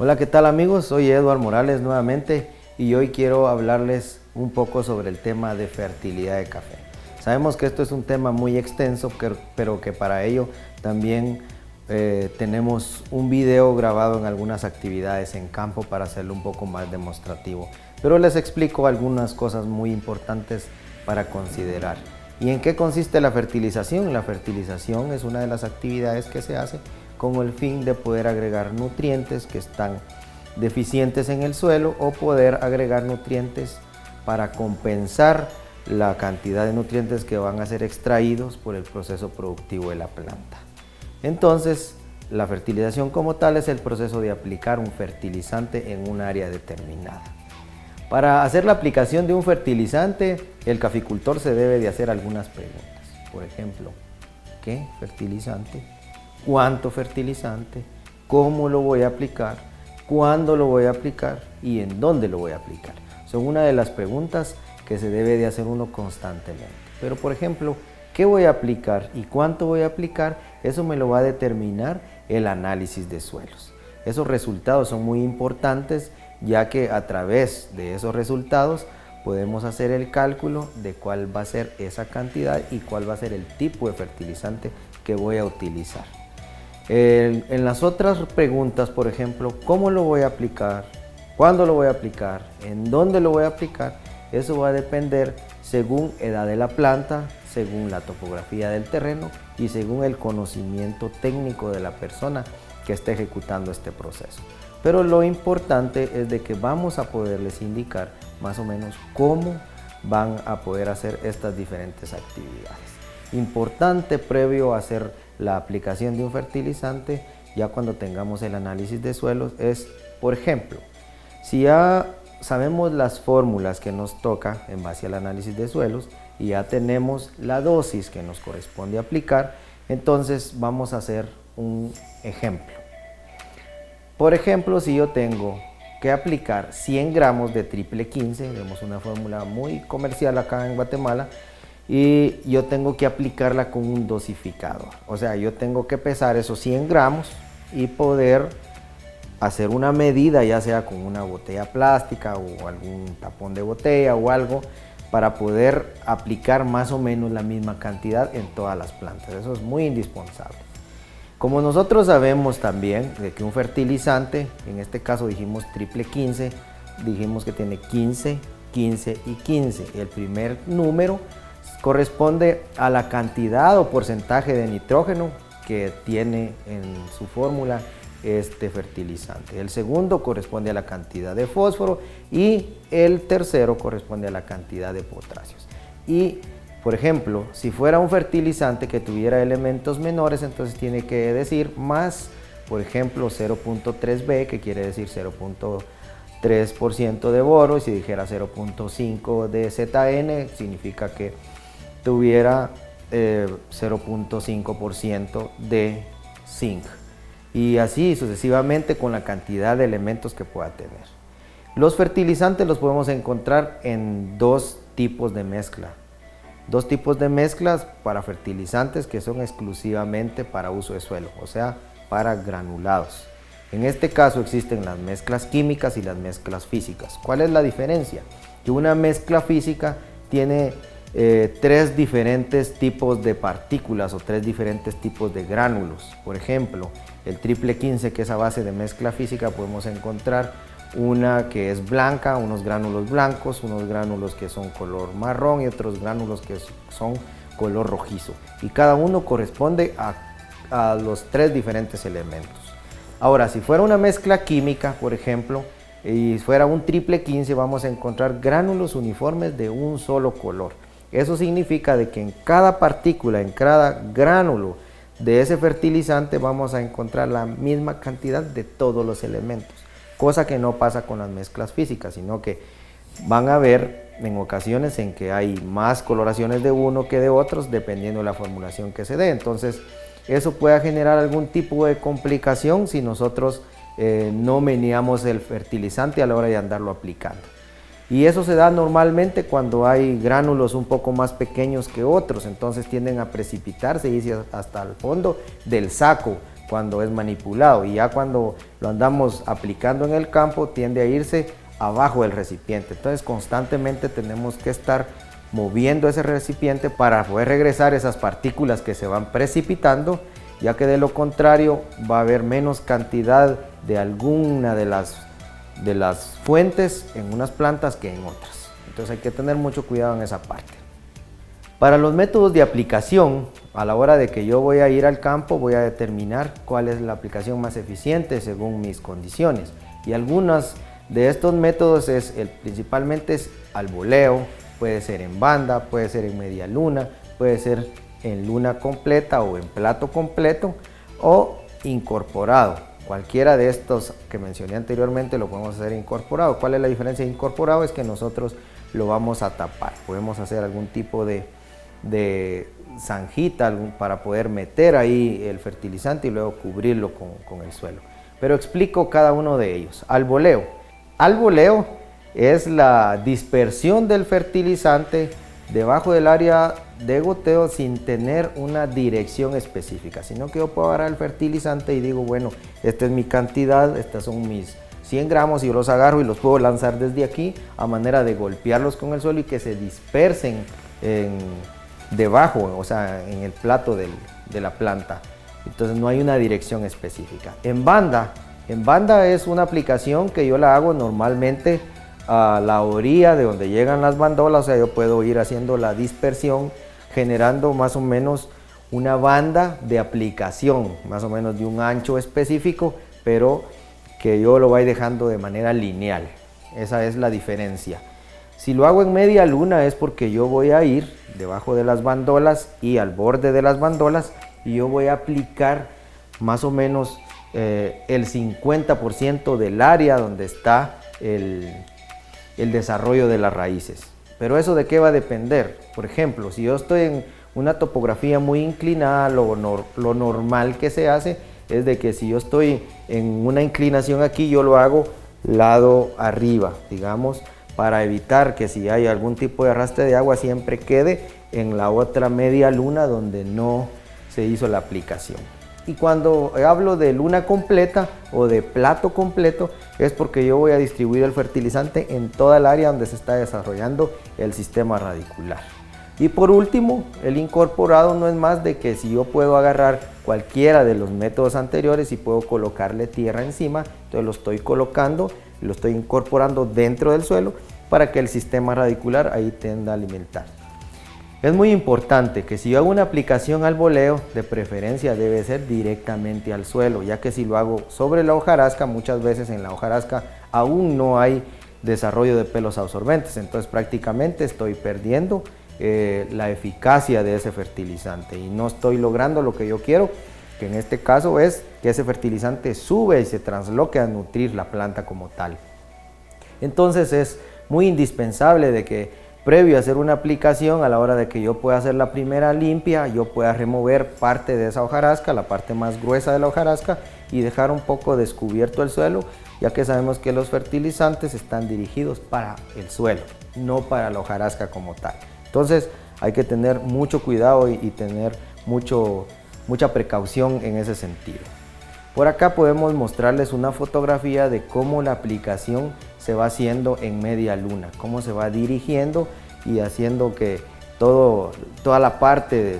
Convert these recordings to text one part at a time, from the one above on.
Hola, ¿qué tal amigos? Soy Eduard Morales nuevamente y hoy quiero hablarles un poco sobre el tema de fertilidad de café. Sabemos que esto es un tema muy extenso, pero que para ello también tenemos un video grabado en algunas actividades en campo para hacerlo un poco más demostrativo. Pero les explico algunas cosas muy importantes para considerar. ¿Y en qué consiste la fertilización? La fertilización es una de las actividades que se hace con el fin de poder agregar nutrientes que están deficientes en el suelo o poder agregar nutrientes para compensar la cantidad de nutrientes que van a ser extraídos por el proceso productivo de la planta. Entonces, la fertilización como tal es el proceso de aplicar un fertilizante en un área determinada. Para hacer la aplicación de un fertilizante, el caficultor se debe de hacer algunas preguntas. Por ejemplo, ¿qué fertilizante? ¿Cuánto fertilizante? ¿Cómo lo voy a aplicar? ¿Cuándo lo voy a aplicar? ¿Y en dónde lo voy a aplicar? Son una de las preguntas que se debe de hacer uno constantemente. Pero por ejemplo, ¿qué voy a aplicar y cuánto voy a aplicar? Eso me lo va a determinar el análisis de suelos. Esos resultados son muy importantes, ya que a través de esos resultados podemos hacer el cálculo de cuál va a ser esa cantidad y cuál va a ser el tipo de fertilizante que voy a utilizar. En las otras preguntas, por ejemplo, ¿cómo lo voy a aplicar? ¿Cuándo lo voy a aplicar? ¿En dónde lo voy a aplicar? Eso va a depender según edad de la planta, según la topografía del terreno y según el conocimiento técnico de la persona que esté ejecutando este proceso. Pero lo importante es de que vamos a poderles indicar más o menos cómo van a poder hacer estas diferentes actividades. Importante previo a hacer la aplicación de un fertilizante, ya cuando tengamos el análisis de suelos, es, por ejemplo, si ya sabemos las fórmulas que nos toca en base al análisis de suelos y ya tenemos la dosis que nos corresponde aplicar, entonces vamos a hacer un ejemplo. Por ejemplo, si yo tengo que aplicar 100 gramos de triple 15, vemos una fórmula muy comercial acá en Guatemala, y yo tengo que aplicarla con un dosificador. O sea, yo tengo que pesar esos 100 gramos y poder hacer una medida, ya sea con una botella plástica o algún tapón de botella o algo, para poder aplicar más o menos la misma cantidad en todas las plantas. Eso es muy indispensable. Como nosotros sabemos también de que un fertilizante, en este caso dijimos triple 15, dijimos que tiene 15, 15 y 15. El primer número corresponde a la cantidad o porcentaje de nitrógeno que tiene en su fórmula este fertilizante. El segundo corresponde a la cantidad de fósforo y el tercero corresponde a la cantidad de potasio. Y por ejemplo, si fuera un fertilizante que tuviera elementos menores, entonces tiene que decir más, por ejemplo, 0.3B, que quiere decir 0.3% de boro, y si dijera 0.5 de ZN, significa que tuviera 0.5% de zinc. Y así sucesivamente con la cantidad de elementos que pueda tener. Los fertilizantes los podemos encontrar en dos tipos de mezcla. Dos tipos de mezclas para fertilizantes que son exclusivamente para uso de suelo, o sea, para granulados. En este caso existen las mezclas químicas y las mezclas físicas. ¿Cuál es la diferencia? Que una mezcla física tiene tres diferentes tipos de partículas o tres diferentes tipos de gránulos. Por ejemplo, el triple 15, que es a base de mezcla física, podemos encontrar una que es blanca, unos gránulos blancos, unos gránulos que son color marrón y otros gránulos que son color rojizo. Y cada uno corresponde a los tres diferentes elementos. Ahora, si fuera una mezcla química, por ejemplo, y fuera un triple 15, vamos a encontrar gránulos uniformes de un solo color. Eso significa de que en cada partícula, en cada gránulo de ese fertilizante vamos a encontrar la misma cantidad de todos los elementos, cosa que no pasa con las mezclas físicas, sino que van a haber en ocasiones en que hay más coloraciones de uno que de otros, dependiendo de la formulación que se dé. Entonces, eso puede generar algún tipo de complicación si nosotros no meneamos el fertilizante a la hora de andarlo aplicando. Y eso se da normalmente cuando hay gránulos un poco más pequeños que otros, entonces tienden a precipitarse y irse hasta el fondo del saco cuando es manipulado, y ya cuando lo andamos aplicando en el campo tiende a irse abajo del recipiente. Entonces constantemente tenemos que estar moviendo ese recipiente para poder regresar esas partículas que se van precipitando, ya que de lo contrario va a haber menos cantidad de alguna de las fuentes en unas plantas que en otras. Entonces hay que tener mucho cuidado en esa parte. Para los métodos de aplicación, a la hora de que yo voy a ir al campo, voy a determinar cuál es la aplicación más eficiente según mis condiciones. Y algunos de estos métodos principalmente es al voleo, puede ser en banda, puede ser en media luna, puede ser en luna completa o en plato completo o incorporado. Cualquiera de estos que mencioné anteriormente lo podemos hacer incorporado. ¿Cuál es la diferencia de incorporado? Es que nosotros lo vamos a tapar. Podemos hacer algún tipo de zanjita para poder meter ahí el fertilizante y luego cubrirlo con el suelo. Pero explico cada uno de ellos. Al voleo. Al voleo es la dispersión del fertilizante debajo del área de goteo sin tener una dirección específica, sino que yo puedo agarrar el fertilizante y digo, bueno, esta es mi cantidad, estas son mis 100 gramos, y yo los agarro y los puedo lanzar desde aquí a manera de golpearlos con el suelo y que se dispersen debajo, o sea, en el plato de la planta. Entonces no hay una dirección específica. En banda es una aplicación que yo la hago normalmente a la orilla de donde llegan las bandolas, o sea, yo puedo ir haciendo la dispersión, generando más o menos una banda de aplicación, más o menos de un ancho específico, pero que yo lo voy dejando de manera lineal. Esa es la diferencia. Si lo hago en media luna es porque yo voy a ir debajo de las bandolas y al borde de las bandolas y yo voy a aplicar más o menos el 50% del área donde está el desarrollo de las raíces. Pero eso de qué va a depender. Por ejemplo, si yo estoy en una topografía muy inclinada, lo normal que se hace es de que si yo estoy en una inclinación aquí, yo lo hago lado arriba, digamos, para evitar que si hay algún tipo de arrastre de agua siempre quede en la otra media luna donde no se hizo la aplicación. Y cuando hablo de luna completa o de plato completo es porque yo voy a distribuir el fertilizante en toda el área donde se está desarrollando el sistema radicular. Y por último, el incorporado no es más de que si yo puedo agarrar cualquiera de los métodos anteriores y puedo colocarle tierra encima, entonces lo estoy colocando, lo estoy incorporando dentro del suelo para que el sistema radicular ahí tienda a alimentar. Es muy importante que si yo hago una aplicación al voleo, de preferencia debe ser directamente al suelo, ya que si lo hago sobre la hojarasca, muchas veces en la hojarasca aún no hay desarrollo de pelos absorbentes, entonces prácticamente estoy perdiendo la eficacia de ese fertilizante y no estoy logrando lo que yo quiero, que en este caso es que ese fertilizante sube y se transloque a nutrir la planta como tal. Entonces es muy indispensable de que previo a hacer una aplicación, a la hora de que yo pueda hacer la primera limpia, yo pueda remover parte de esa hojarasca, la parte más gruesa de la hojarasca, y dejar un poco descubierto el suelo, ya que sabemos que los fertilizantes están dirigidos para el suelo, no para la hojarasca como tal. Entonces hay que tener mucho cuidado y tener mucha precaución en ese sentido. Por acá podemos mostrarles una fotografía de cómo la aplicación se va haciendo en media luna, cómo se va dirigiendo y haciendo que toda la parte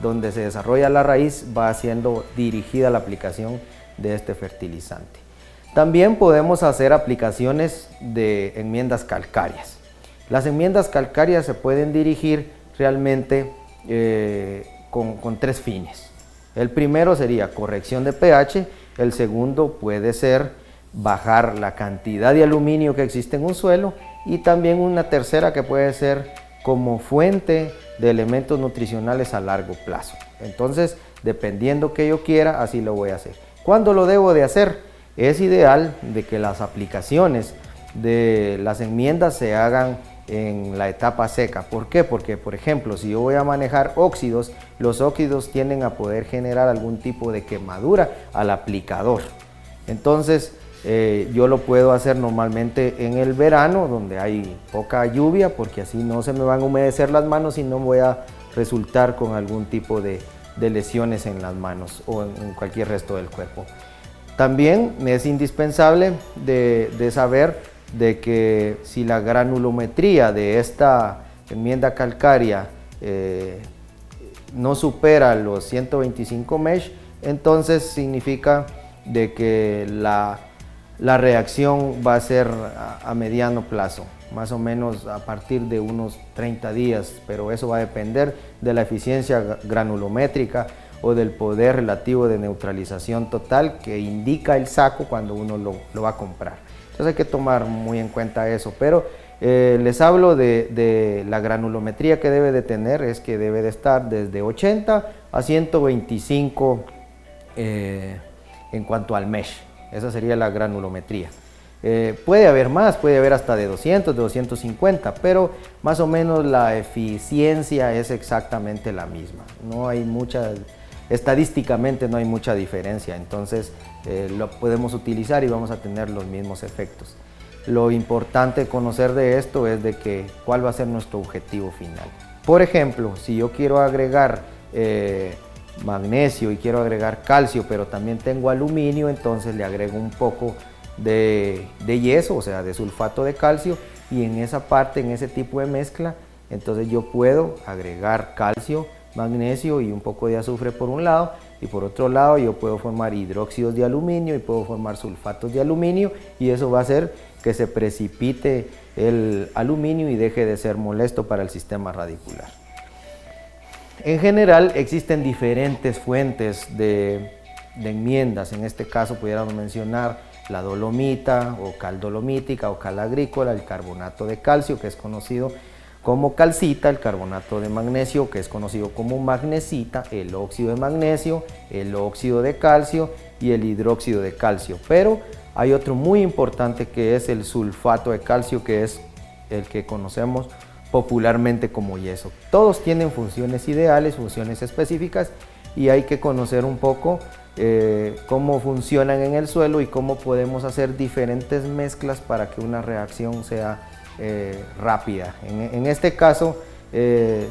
donde se desarrolla la raíz va siendo dirigida la aplicación de este fertilizante. También podemos hacer aplicaciones de enmiendas calcáreas. Las enmiendas calcáreas se pueden dirigir realmente con tres fines. El primero sería corrección de pH, el segundo puede ser bajar la cantidad de aluminio que existe en un suelo y también una tercera que puede ser como fuente de elementos nutricionales a largo plazo. Entonces, dependiendo que yo quiera, así lo voy a hacer. ¿Cuándo lo debo de hacer? Es ideal de que las aplicaciones de las enmiendas se hagan en la etapa seca. ¿Por qué? Porque, por ejemplo, si yo voy a manejar óxidos, los óxidos tienden a poder generar algún tipo de quemadura al aplicador. Entonces, yo lo puedo hacer normalmente en el verano, donde hay poca lluvia, porque así no se me van a humedecer las manos y no voy a resultar con algún tipo de de lesiones en las manos o en cualquier resto del cuerpo. También es indispensable de saber de que si la granulometría de esta enmienda calcárea no supera los 125 mesh, entonces significa de que la reacción va a ser a mediano plazo, más o menos a partir de unos 30 días, pero eso va a depender de la eficiencia granulométrica o del poder relativo de neutralización total que indica el saco cuando uno lo va a comprar. Entonces hay que tomar muy en cuenta eso, pero les hablo de la granulometría que debe de tener, es que debe de estar desde 80 a 125 en cuanto al mesh. Esa sería la granulometría. Puede haber más, puede haber hasta de 200, de 250, pero más o menos la eficiencia es exactamente la misma. No hay estadísticamente no hay mucha diferencia, entonces lo podemos utilizar y vamos a tener los mismos efectos. Lo importante conocer de esto es de que cuál va a ser nuestro objetivo final. Por ejemplo, si yo quiero agregar magnesio y quiero agregar calcio, pero también tengo aluminio, entonces le agrego un poco de yeso, o sea, de sulfato de calcio, y en esa parte, en ese tipo de mezcla, entonces yo puedo agregar calcio, magnesio y un poco de azufre por un lado, y por otro lado yo puedo formar hidróxidos de aluminio y puedo formar sulfatos de aluminio, y eso va a hacer que se precipite el aluminio y deje de ser molesto para el sistema radicular. En general existen diferentes fuentes de enmiendas. En este caso pudiéramos mencionar la dolomita o cal dolomítica o cal agrícola, el carbonato de calcio, que es conocido como calcita, el carbonato de magnesio, que es conocido como magnesita, el óxido de magnesio, el óxido de calcio y el hidróxido de calcio. Pero hay otro muy importante que es el sulfato de calcio, que es el que conocemos popularmente como yeso. Todos tienen funciones ideales, funciones específicas, y hay que conocer un poco cómo funcionan en el suelo y cómo podemos hacer diferentes mezclas para que una reacción sea rápida. En este caso,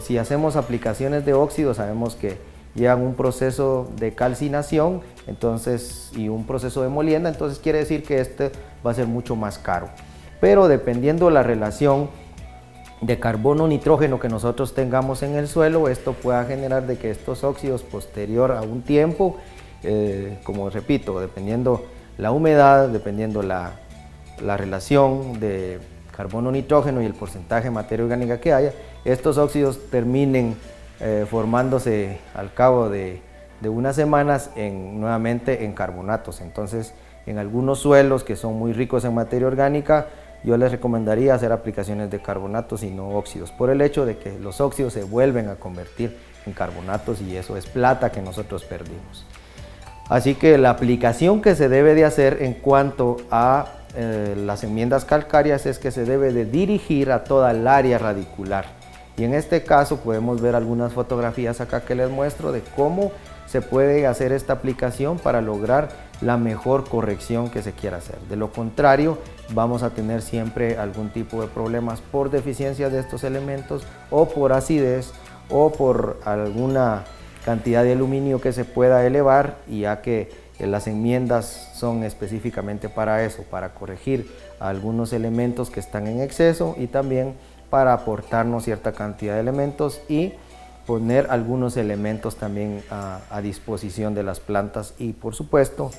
si hacemos aplicaciones de óxido, sabemos que llevan un proceso de calcinación y un proceso de molienda, entonces quiere decir que este va a ser mucho más caro. Pero dependiendo la relación de carbono-nitrógeno que nosotros tengamos en el suelo, esto pueda generar de que estos óxidos posterior a un tiempo, como repito, dependiendo la humedad, dependiendo la relación de carbono-nitrógeno y el porcentaje de materia orgánica que haya, estos óxidos terminen formándose al cabo de unas semanas nuevamente en carbonatos. Entonces, en algunos suelos que son muy ricos en materia orgánica, yo les recomendaría hacer aplicaciones de carbonatos y no óxidos, por el hecho de que los óxidos se vuelven a convertir en carbonatos y eso es plata que nosotros perdimos. Así que la aplicación que se debe de hacer en cuanto a las enmiendas calcáreas es que se debe de dirigir a toda el área radicular. Y en este caso podemos ver algunas fotografías acá que les muestro de cómo se puede hacer esta aplicación para lograr la mejor corrección que se quiera hacer. De lo contrario, vamos a tener siempre algún tipo de problemas por deficiencia de estos elementos o por acidez o por alguna cantidad de aluminio que se pueda elevar, y ya que las enmiendas son específicamente para eso, para corregir algunos elementos que están en exceso y también para aportarnos cierta cantidad de elementos y poner algunos elementos también a disposición de las plantas y por supuesto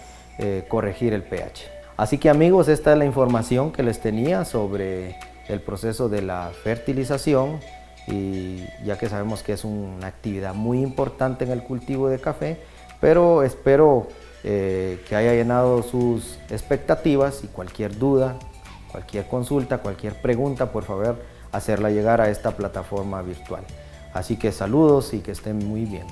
corregir el pH. Así que amigos, esta es la información que les tenía sobre el proceso de la fertilización, y ya que sabemos que es una actividad muy importante en el cultivo de café, pero espero que haya llenado sus expectativas, y cualquier duda, cualquier consulta, cualquier pregunta, por favor hacerla llegar a esta plataforma virtual. Así que saludos y que estén muy bien.